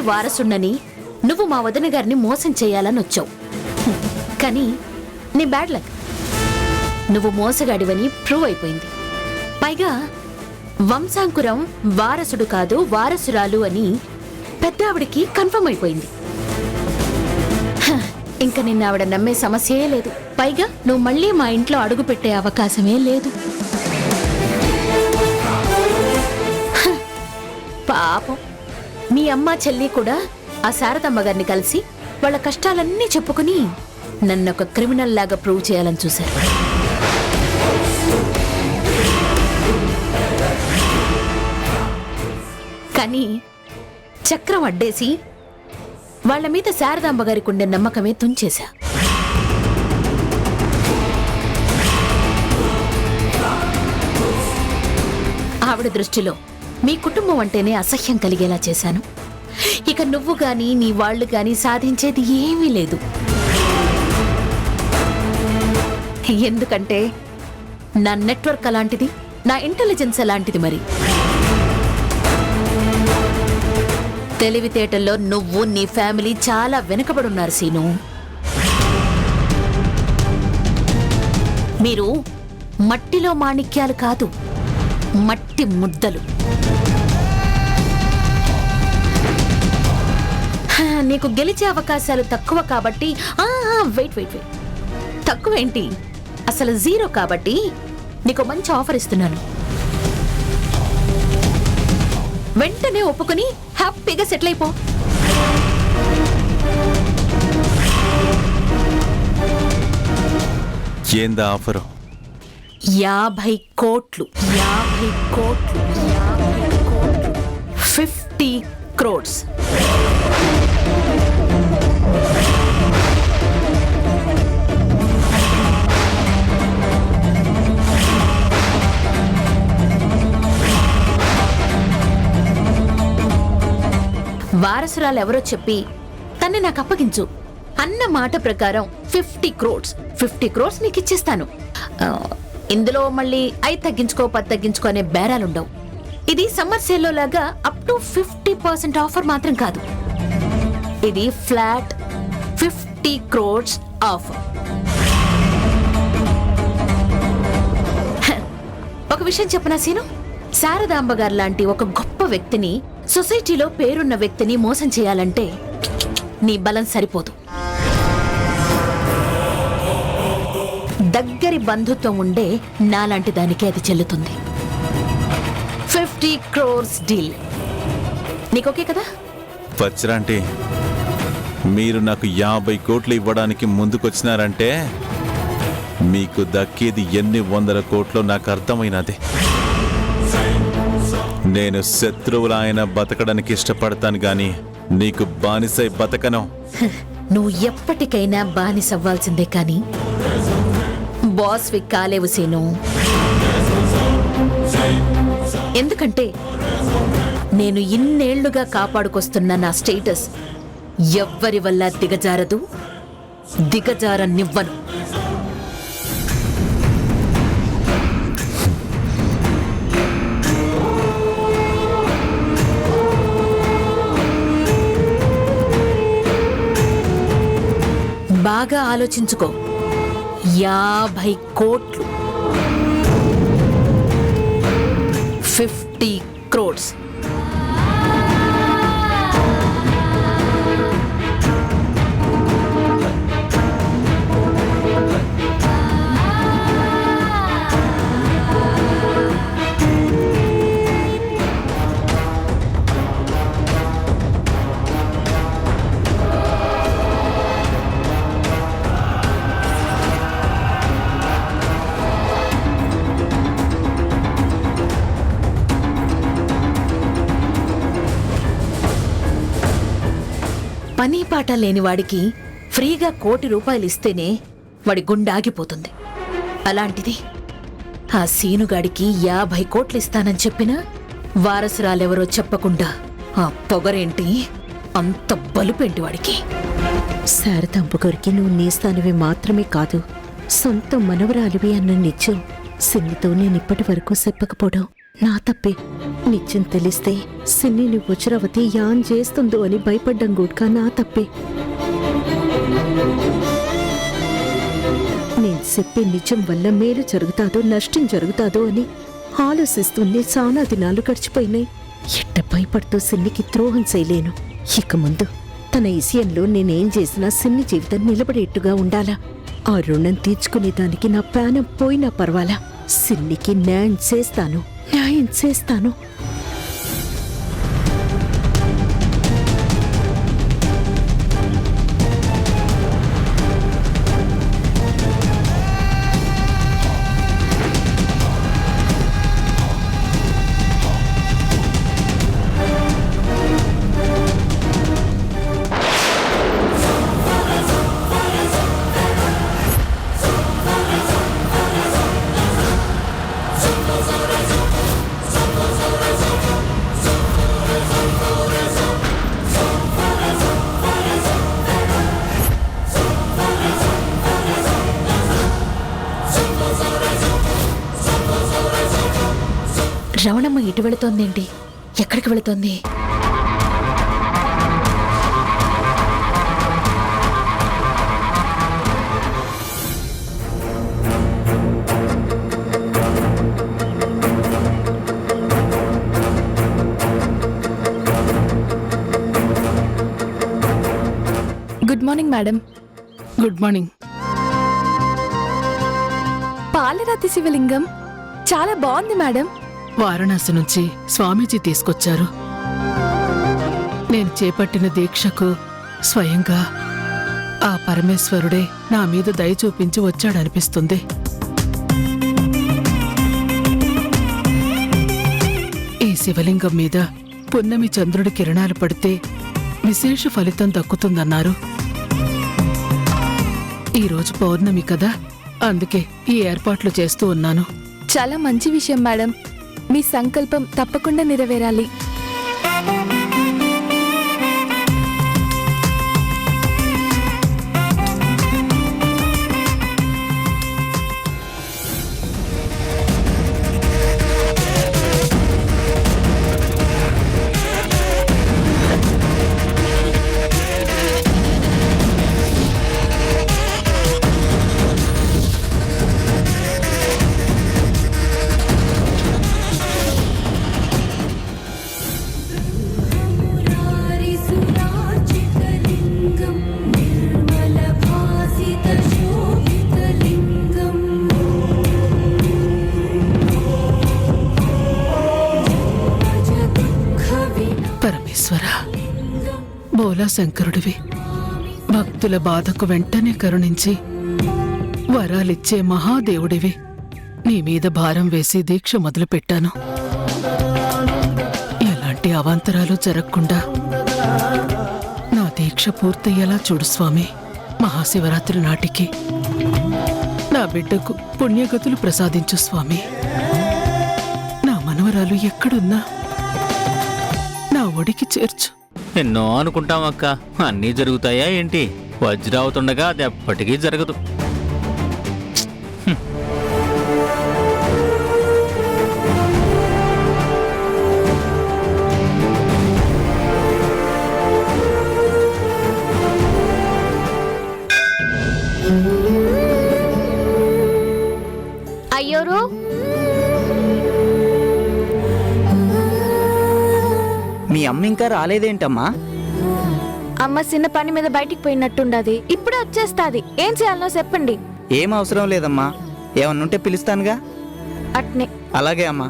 ఇంటి వారసున్నని నువ్వు మా వదిన గారిని మోసం చేయాలని వచ్చావు. కానీ నీ బ్యాడ్ లక్, నువ్వు మోసగాడివని ప్రూవ్ అయిపోయింది. పైగా వంశాంకురం వారసుడు కాదు వారసురాలు అని పెద్దావిడికి కన్ఫర్మ్ అయిపోయింది. ఇంకా నిన్న ఆవిడ నమ్మే సమస్యే లేదు. పైగా నువ్వు మళ్ళీ మా ఇంట్లో అడుగు పెట్టే అవకాశమే లేదు. పాపం మీ అమ్మ చెల్లి కూడా ఆ శారదమ్మ గారిని కలిసి వాళ్ళ కష్టాలన్నీ చెప్పుకుని నన్ను ఒక క్రిమినల్ లాగా ప్రూవ్ చేయాలని చూశారు. కానీ చక్రం అడ్డేసి వాళ్ల మీద శారదాంబ గారికి ఉండే నమ్మకమే తుంచేశా. ఆవిడ దృష్టిలో మీ కుటుంబం అంటేనే అసహ్యం కలిగేలా చేశాను. ఇక నువ్వు గాని నీ వాళ్ళు గాని సాధించేది ఏమీ లేదు. ఎందుకంటే నా నెట్వర్క్ అలాంటిది, నా ఇంటెలిజెన్స్ అలాంటిది. మరి తెలివితేటల్లో నువ్వు నీ ఫ్యామిలీ చాలా వెనుకబడున్నారు సీను. మీరు మట్టిలో మాణిక్యాలు కాదు, మట్టి ముద్దలు. నీకు గెలిచే అవకాశాలు తక్కువ కాబట్టి వెయిట్ వెయిట్ వెయిట్ తక్కువేంటి, అసలు జీరో కాబట్టి నీకు మంచి ఆఫర్ ఇస్తున్నాను. వెంటనే ఒప్పుకుని హ్యాపీగా సెటిల్ అయిపో. ఏందా ఆఫరు? 50 కోట్లు 50 కోట్లు 50 crores. వారసురాలు ఎవరో చెప్పి తన్ని నాకు అప్పగించు అన్న మాట ప్రకారం 50 crores 50 crores నీకు ఇచ్చేస్తాను. ఇందులో మళ్ళీ 5 తగ్గించుకో 10 తగ్గించుకో అనే బేరాలుండవు. ఇది సమ్మర్ సేల్లో లాగా అప్ టు 50% ఆఫర్ మాత్రం కాదు. ఇది ఫ్లాట్ 50 crores ఆఫర్. ఒక విషయం చెప్పనా సీను, శారదాంబ గారు లాంటి ఒక గొప్ప వ్యక్తిని, సొసైటీలో పేరున్న వ్యక్తిని మోసం చేయాలంటే నీ బలం సరిపోదు. దగ్గరి బంధుత్వం ఉండే నాలాంటి దానికి అది చెల్లుతుంది. 50 crores డీల్ నీకోకే కదా? వచ్చరాంటి, మీరు నాకు 50 కోట్లు ఇవ్వడానికి ముందుకొచ్చినారంటే మీకు దక్కేది ఎన్ని వందల కోట్లో నాకు అర్థమైనది. నేను శత్రువులాయన బతకడానికి ఇష్టపడతాను గాని నీకు బానిసై బతకను. నువ్వు ఎప్పటికైనా బానిసవ్వాల్సిందే కానీ బాస్వి కాలేవు సీను. ఎందుకంటే నేను ఇన్నేళ్లుగా కాపాడుకొస్తున్న నా స్టేటస్ ఎవ్వరి వల్ల దిగజారదు, దిగజారనివ్వను. బాగా ఆలోచించుకో. 50 కోట్లు 50 crores. పని పాట లేనివాడికి ఫ్రీగా 1 కోటి రూపాయలు ఇస్తేనే వాడి గుండె ఆగిపోతుంది. అలాంటిది ఆ సీనుగాడికి 50 కోట్లు ఇస్తానని చెప్పినా వారసురాలెవరో చెప్పకుండా ఆ పొగరేంటి, అంత బలుపేంటి వాడికి? శారదాంబ గారికి నువ్వు నేస్తానివి మాత్రమే కాదు, సొంత మనవరాలివి అన్న నిజం సిన్నితో నేనిప్పటి వరకు చెప్పకపోవడం నా తప్పే. నిత్యం తెలిస్తే సిన్నిని వజ్రవతి యాన్ చేస్తుందో అని భయపడ్డం గుడ్కా నా తప్పే. నేను చెప్పే నిజం వల్ల మేలు జరుగుతాదో నష్టం జరుగుతాదో అని ఆలోచిస్తూనే చాలా దినాలు గడిచిపోయినాయి. ఎట్ట భయపడుతూ సిన్నికి ద్రోహం చేయలేను. ఇక ముందు తన విషయంలో నేనేం చేసినా సిన్ని జీవితం నిలబడేట్టుగా ఉండాలా. ఆ రుణం తీర్చుకునేదానికి నా ప్రాణం పోయినా పర్వాలా. సిన్నికి న్యాయం చేస్తాను, న్యాయం చేస్తాను. రవణమ్మ ఇటు వెళుతోందేంటి? ఎక్కడికి వెళుతోంది? Good morning madam. Good morning. పాలరాతి శివలింగం చాలా బాగుంది మేడం. వారణాసి నుంచి స్వామీజీ తీసుకొచ్చారు. నేను చేపట్టిన దీక్షకు స్వయంగా ఆ పరమేశ్వరుడే నా మీద దయ చూపించి వచ్చాడనిపిస్తుంది. ఈ శివలింగం మీద పున్నమి చంద్రుడి కిరణాలు పడితే విశేష ఫలితం దక్కుతుందన్నారు. ఈరోజు పౌర్ణమి కదా, అందుకే ఈ ఏర్పాట్లు చేస్తూ ఉన్నాను. చాలా మంచి విషయం మేడం. మీ సంకల్పం తప్పకుండా నెరవేరాలి. పరమేశ్వరా, బోలా శంకరుడివి, భక్తుల బాధకు వెంటనే కరుణించి వరాలిచ్చే మహాదేవుడివి. నీ మీద భారం వేసి దీక్ష మొదలుపెట్టాను. ఎలాంటి అవాంతరాలు జరగకుండా నా దీక్ష పూర్తయ్యేలా చూడు స్వామి. మహాశివరాత్రి నాటికి నా బిడ్డకు పుణ్యగతులు ప్రసాదించు స్వామి. నా మనవరాలు ఎక్కడున్నా నా ఒడికి చేర్చు. ఎన్నో అనుకుంటాం అక్క, అన్నీ జరుగుతాయా ఏంటి? వజ్రావుతుండగా అది ఎప్పటికీ జరగదు. అయ్యోరు, మీ అమ్మ ఇంకా రాలేదేంటమ్మా? అమ్మ చిన్న పని మీద బయటికి పోయినట్టుండది. ఇప్పుడే వచ్చేస్తాది. ఏం చేయాలనో చెప్పండి. ఏం అవసరం లేదమ్మా, ఏమన్నుంటే పిలుస్తానుగా. అట్నే. అలాగే అమ్మా.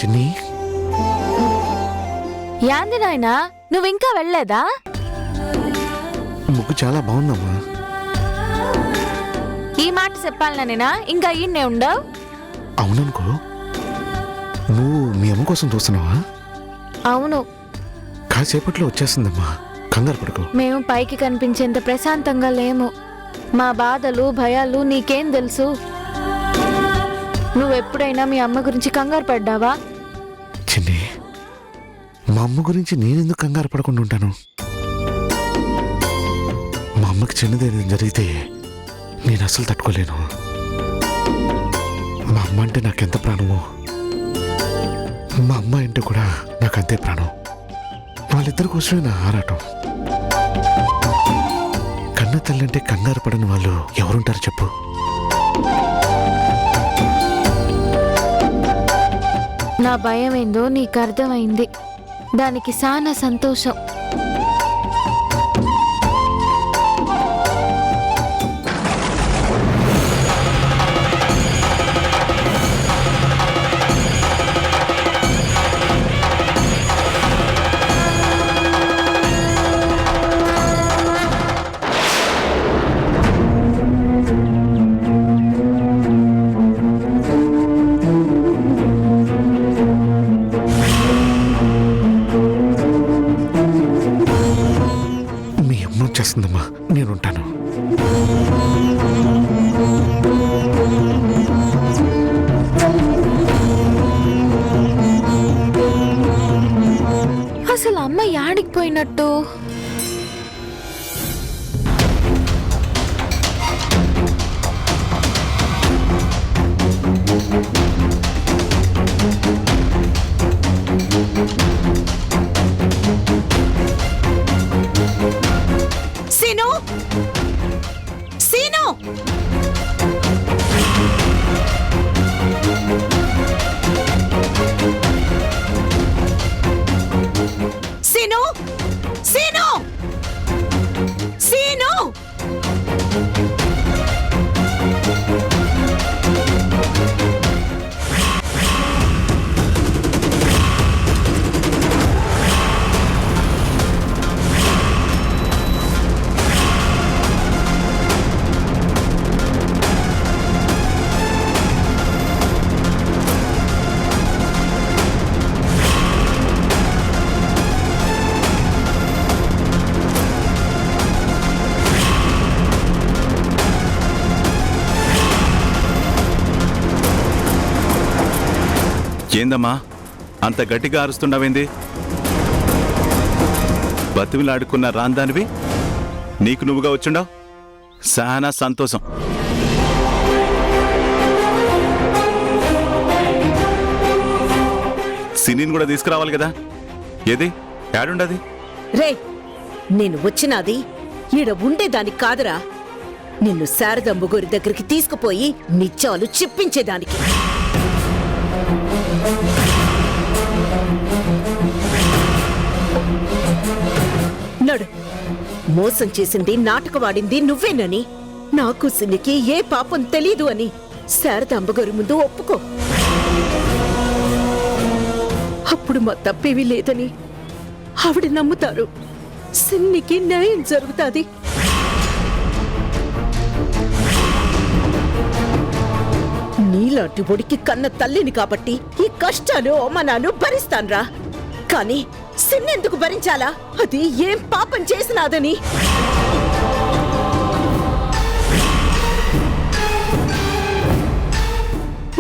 చిన్ని, యాంది నాయనా, నువ్వింకా వెళ్ళలేదా? ముగ్గు చాలా బాగుందమ్మా. ఈ మాట చెప్పాలనా నేనా? ఇంకా ఈయన్నే ఉండవు. అవుననుకో, నువ్వు మీ అమ్మ కోసం చూస్తున్నావా? అవును, కాసేపట్లో వచ్చేస్తుందమ్మా, కంగారు పడుకో. మేము పైకి కనిపించేంత ప్రశాంతంగా లేము. మా బాధలు భయాలు నీకేం తెలుసు? నువ్వెప్పుడైనా మీ అమ్మ గురించి కంగారు పడ్డావా? చిన్ని, మా అమ్మ గురించి నేనెందుకు కంగారు పడకుండా ఉంటాను? మా అమ్మకి చిన్నదేదో జరిగితే నేను అసలు తట్టుకోలేను. మా అమ్మ అంటే నాకెంత ప్రాణమో, మా అమ్మ అంటే కూడా నాకు అంతే ప్రాణం. వాళ్ళిద్దరి కోసమే నా ఆరాటం. కన్న తల్లంటే కంగారు పడని వాళ్ళు ఎవరుంటారు చెప్పు? నా భయం ఏందో నీకు అర్థమైంది. దానికి చాలా సంతోషం. మీ అమ్మ వచ్చేస్తుందమ్మా, నేనుంటాను. అసలు అమ్మ యాడికి పోయినట్టు? సీను, సీను, సీను, సీను, సీను. ఏందమ్మా అంత గట్టిగా అరుస్తున్నావేంది? బతిమిలాడుకున్న రాందానివి నీకు నువ్వుగా వచ్చిండావు. చాలా సంతోషం. సినీని కూడా తీసుకురావాలి కదా. ఏది యాడుండది? రే, నేను వచ్చినది ఈడ ఉండేదానికి కాదురా, నిన్ను శారదమ్మ గారి దగ్గరికి తీసుకుపోయి నిత్యాలు చెప్పించేదానికి. నడు. మోసం చేసింది, నాటకవాడింది నువ్వేనని, నాకు సినికి ఏ పాపం తెలీదు అని శారదాంబ గారి ముందు ఒప్పుకో. అప్పుడు మా తప్పేమీ లేదని ఆవిడ నమ్ముతారు. సిన్నికి న్యాయం జరుగుతాది. నీలాంటి ఒడికి కన్న తల్లిని కాబట్టి ఈ కష్టాలు అవమానాలు భరిస్తాన్రా. కానీ సిన్నెందుకు భరించాలా? అది ఏం పాపం చేసినాదని.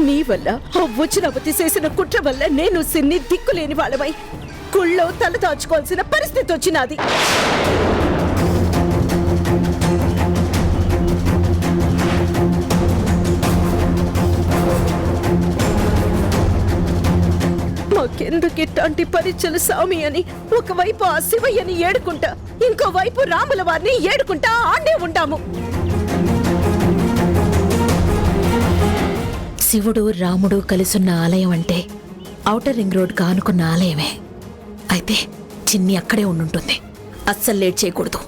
నీ వల్ల ఆ వచ్చినవతి చేసిన కుట్ర వల్ల నేను సిన్ని దిక్కులేని వాళ్ళమై గుళ్ళో తల దాచుకోవాల్సిన పరిస్థితి వచ్చినది. మాకెందుకు ఇట్లాంటి పరీక్షలు స్వామి అని ఒకవైపు ఆ శివయ్యని ఏడుకుంటా, ఇంకోవైపు రాముల వారిని ఏడుకుంటా ఆడే ఉంటాము. శివుడు రాముడు కలిసున్న ఆలయం అంటే ఔటర్ రింగ్ రోడ్ కానుకున్న ఆలయమే. అయితే చిన్ని అక్కడే ఉండుంటుంది. అస్సలు లేట్ చేయకూడదు.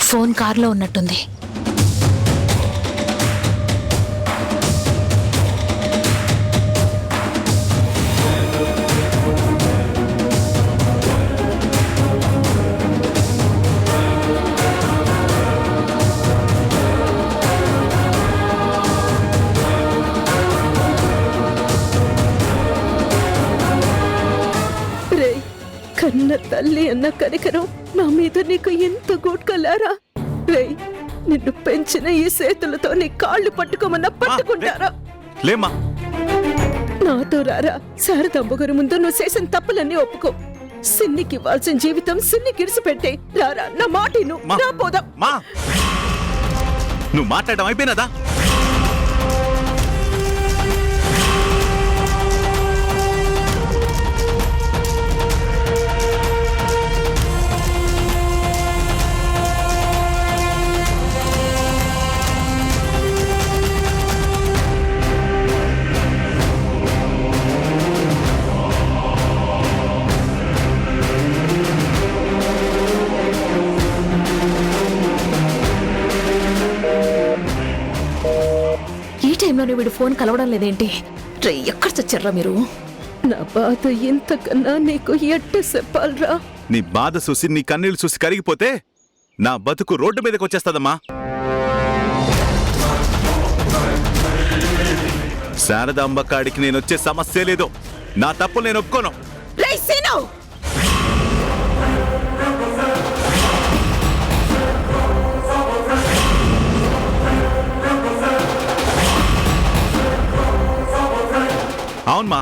ఫోన్ కారులో ఉన్నట్టుంది. రే, కన్న తల్లి అన్న కనికరం నా మీద నీకు ఎంత గోడ్కలారా? రేయ్, నిన్ను పెంచిన ఈ చేతులతో నీ కాళ్ళు పట్టుకోమన్నా పట్టుకుంటారా? లేమ్మా. నాతో రారా. శారదాంబ గారి ముందు నువ్వు చేసిన తప్పులన్నీ ఒప్పుకో. సిన్నికి ఇవ్వాల్సిన జీవితం సిన్ని గిడిసిపెట్టే. రారా, నా మాట మా. రా పోదాం. మా, నువ్వు మాట్లాడడం అయిపోయినదా? ఈ టైంలోనే వీడు ఫోన్ కలవడం లేదేంటి? రే, ఎక్కడ చచ్చారా మీరు? నా బాధ ఇంతకన్నా నీకు ఎట్ట చెప్పాలరా? నీ బాధ చూసి నీ కన్నీళ్లు చూసి కరిగిపోతే నా బతుకు రోడ్డు మీదకి వచ్చేస్తదమ్మా. శారదాంబ కాడికి నేను వచ్చే సమస్య లేదు. నా తప్పు నేను ఒప్పుకోను. రేయ్ సీను! అవునమ్మా,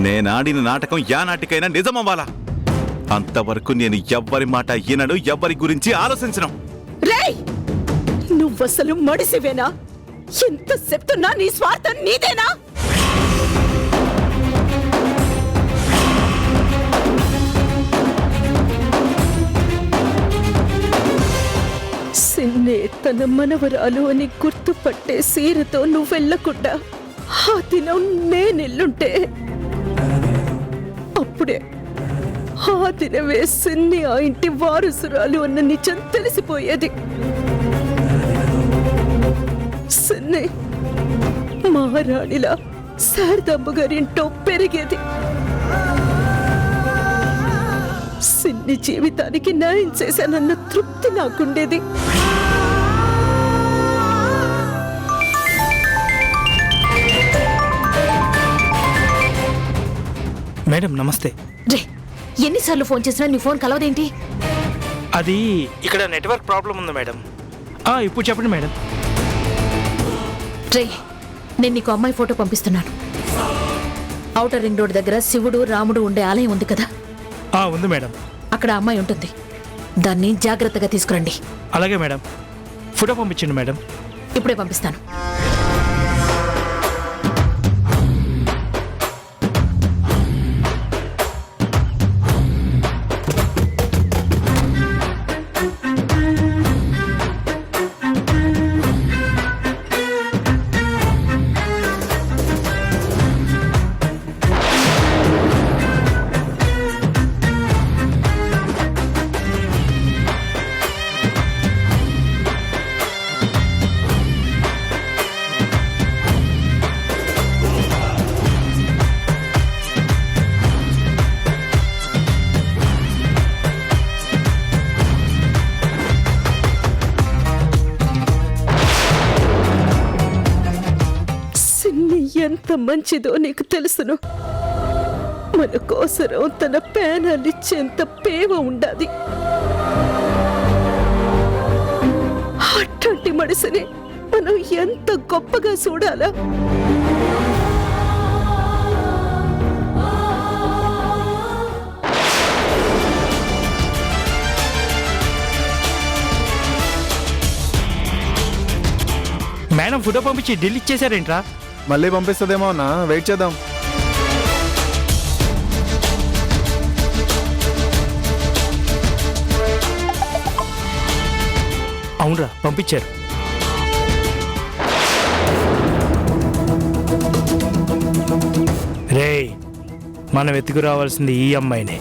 నేనాడిన నాటకం యా నాటికైనా నిజమవ్వాలా. అంతవరకు నేను ఎవ్వరి మాట ఈనను, ఎవ్వరి గురించి ఆలోచించను. రేయ్, నువ్వసలు మడిసివేనా? ఎంత చెప్తున్నా నీ స్వార్థం నీదేనా? సిన్నే తన మనవరాలు అని గుర్తుపట్టే సీరతో నువ్వెళ్ళకుండా ఆ దినం నేనెళ్ళుంటే అప్పుడే ఆ దినమే సిన్ని ఆ ఇంటి వారసురాలు అన్న నిజం తెలిసిపోయేది. సిన్ని మహారాణిలా శారదాంబ గారింటో పెరిగేది. సిన్ని జీవితానికి న్యాయం చేశానన్న తృప్తి నాకుండేది. మేడం నమస్తే. రే, ఎన్నిసార్లు ఫోన్ చేసినా నీ ఫోన్ కలవదేంటి? అది ఇక్కడ నెట్వర్క్ ప్రాబ్లం ఉంది మేడం. ఇప్పుడు చెప్పండి మేడం. రే, నేను నీకు అమ్మాయి ఫోటో పంపిస్తున్నాను. ఔటర్ రింగ్ రోడ్ దగ్గర శివుడు రాముడు ఉండే ఆలయం ఉంది కదా, ఉంది మేడం. అక్కడ అమ్మాయి ఉంటుంది. దాన్ని జాగ్రత్తగా తీసుకురండి. అలాగే మేడం. ఫోటో పంపించండి మేడం. ఇప్పుడే పంపిస్తాను. ఎంత మంచిదో నీకు తెలుసును. మన కోసరం తన పేనాలిచ్చేంత పేవ ఉండాది. అట్లాంటి మనిషిని మనం ఎంత గొప్పగా చూడాలా? మేడం ఫోటో పంపించి డిలీట్ చేశారేంట్రా? మళ్ళీ పంపిస్తుందేమో అన్న, వెయిట్ చేద్దాం. అవునరా, పంపించారు. రేయ్, మనం ఎత్తుకు రావాల్సింది ఈ అమ్మాయినే.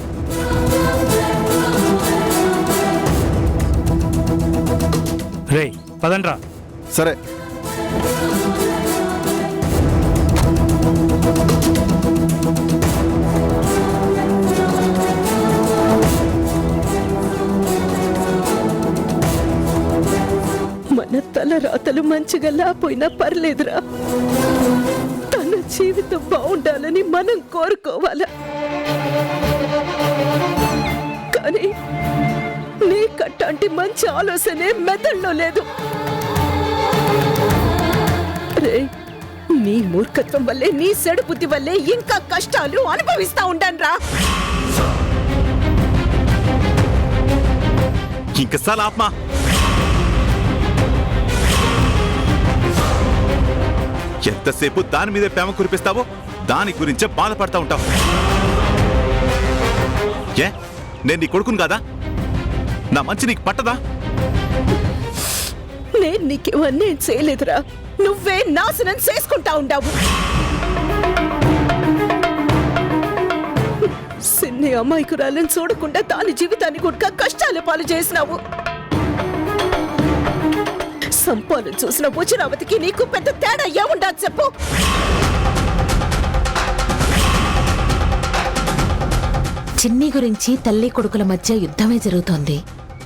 రేయ్ పదండ్రా. సరే. మన తల రాతలు మంచిగా లేకపోయినా పర్లేదురా. తన జీవితం బాగుండాలని మనం కోరుకోవాలా. కానీ నీకట్టాంటి మంచి ఆలోచనే మెదడులో లేదు. రే, నీ మూర్ఖత్వం వల్లే, నీ సెడు బుద్ధి వల్లే ఇంకా కష్టాలు అనుభవిస్తా ఉంటాన్రా. ఇంకసారి ఆత్మా. ఎంతసేపు దాని మీదే ప్రేమ కురిపిస్తావో దాని గురించే బాధపడతా ఉంటావు. ఏ, నేను నీ కొడుకును కాదా? నా మంచి నీకు పట్టదా? నేను నీకేమన్నీ చేయలేదురా, నువ్వే నాశనం చేసుకుంటా ఉండావు. సిన్ని అమాయకురాలను చూడకుండా దాని జీవితాన్ని కూడా కష్టాల పాలు చేసినావు. సంపాదన చూసిన భుజరావతికి నీకు పెద్ద తేడా ఏముండదు చెప్పు. చిన్ని గురించి తల్లి కొడుకుల మధ్య యుద్ధమే జరుగుతోంది.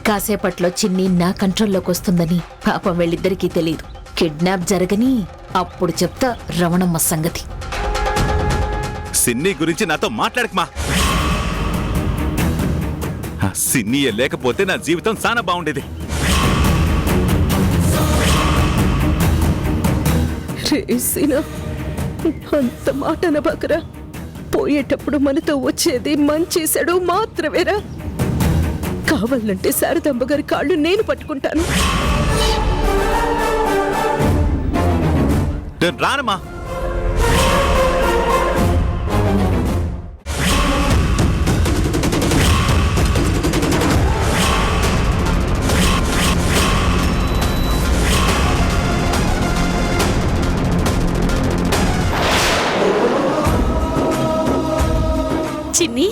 కాసేపట్లో చిన్ని నా కంట్రోల్లోకి వస్తుందని పాపం వీళ్ళిద్దరికీ తెలియదు. కిడ్నాప్ జరగని అప్పుడు చెప్తా రమణమ్మ సంగతి. సిన్ని గురించి నాతో మాట్లాడకమా. సిన్నియే లేకపోతే నా జీవితం చాలా బాగుండేది. రేసినా, అంత మాట నబకరా. పోయేటప్పుడు మనతో వచ్చేది మంచి చెడు మాత్రమేరా. కావాలంటే శారదాంబ గారి కాళ్ళు నేను పట్టుకుంటాను. నేను రానమ్మా. చిన్ని,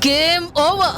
గేమ్ ఓవర్.